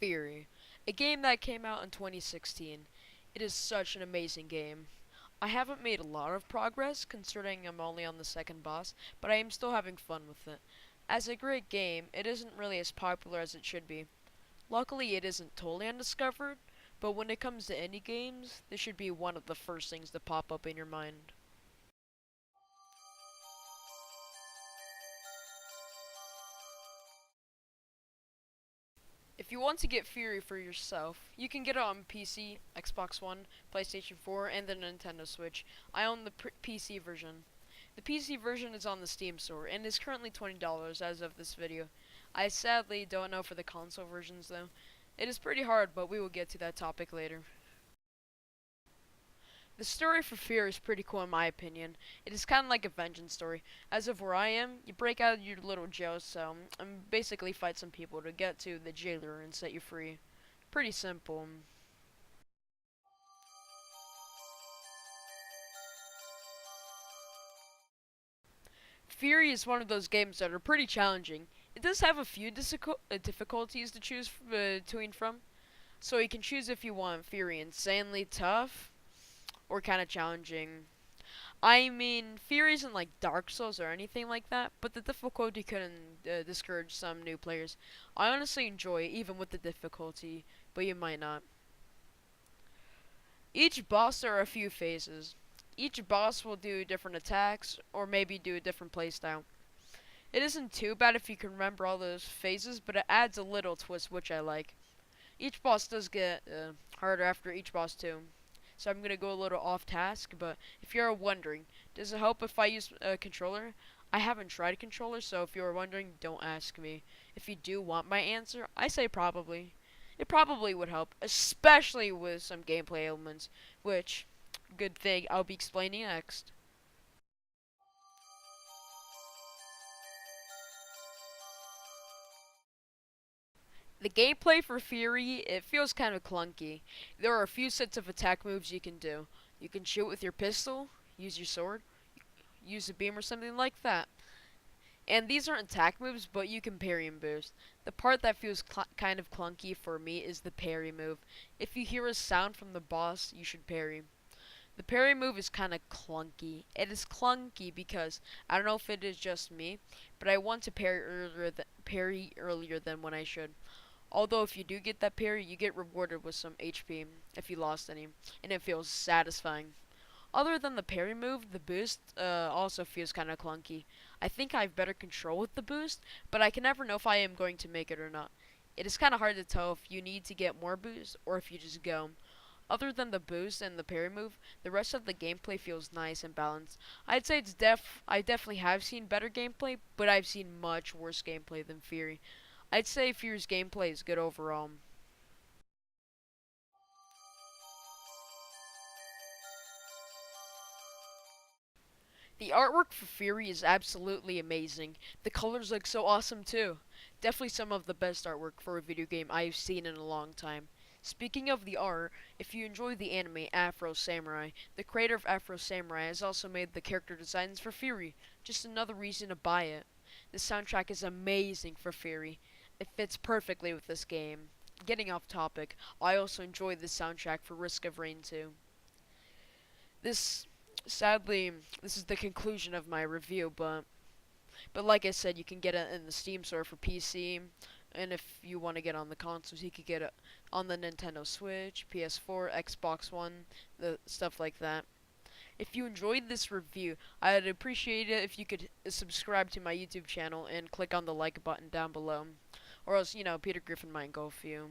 Furi, a game that came out in 2016. It is such an amazing game. I haven't made a lot of progress considering I'm only on the second boss, but I am still having fun with it. As a great game, it isn't really as popular as it should be. Luckily, it isn't totally undiscovered, but when it comes to indie games, this should be one of the first things to pop up in your mind. If you want to get Fury for yourself, you can get it on PC, Xbox One, PlayStation 4, and the Nintendo Switch. I own the PC version. The PC version is on the Steam store and is currently $20 as of this video. I sadly don't know for the console versions though. It is pretty hard, but we will get to that topic later. The story for Fear is pretty cool in my opinion. It is kind of like a vengeance story. As of where I am, you break out of your little jail cell and basically fight some people to get to the jailer and set you free. Pretty simple. Fury is one of those games that are pretty challenging. It does have a few difficulties to choose between from, so you can choose if you want Fury insanely tough or kind of challenging. I mean, Fury isn't like Dark Souls or anything like that, but the difficulty couldn't discourage some new players. I honestly enjoy it, even with the difficulty, but you might not. Each boss there are a few phases. Each boss will do different attacks, or maybe do a different playstyle. It isn't too bad if you can remember all those phases, but it adds a little twist which I like. Each boss does get harder after each boss too. So I'm gonna go a little off task, but if you're wondering, does it help if I use a controller? I haven't tried a controller, so if you're wondering, don't ask me. If you do want my answer, I say probably. It probably would help, especially with some gameplay elements, which, good thing, I'll be explaining next. The gameplay for Fury, it feels kind of clunky. There are a few sets of attack moves you can do. You can shoot with your pistol, use your sword, use a beam or something like that. And these aren't attack moves, but you can parry and boost. The part that feels kind of clunky for me is the parry move. If you hear a sound from the boss, you should parry. The parry move is kind of clunky. It is clunky because I don't know if it is just me, but I want to parry earlier than when I should. Although if you do get that parry, you get rewarded with some HP if you lost any, and it feels satisfying. Other than the parry move, the boost also feels kind of clunky. I think I have better control with the boost, but I can never know if I am going to make it or not. It is kind of hard to tell if you need to get more boost or if you just go. Other than the boost and the parry move, the rest of the gameplay feels nice and balanced. I'd say I definitely have seen better gameplay, but I've seen much worse gameplay than Fury. I'd say Fury's gameplay is good overall. The artwork for Fury is absolutely amazing. The colors look so awesome too. Definitely some of the best artwork for a video game I've seen in a long time. Speaking of the art, if you enjoy the anime Afro Samurai, the creator of Afro Samurai has also made the character designs for Fury. Just another reason to buy it. The soundtrack is amazing for Fury. It fits perfectly with this game. Getting off topic, I also enjoyed the soundtrack for Risk of Rain 2. This Sadly, this is the conclusion of my review, but like I said, you can get it in the Steam store for PC, and if you want to get on the consoles, you could get it on the Nintendo Switch, PS4, Xbox One, the stuff like that. If you enjoyed this review, I'd appreciate it if you could subscribe to my YouTube channel and click on the like button down below, or else Peter Griffin might go for you.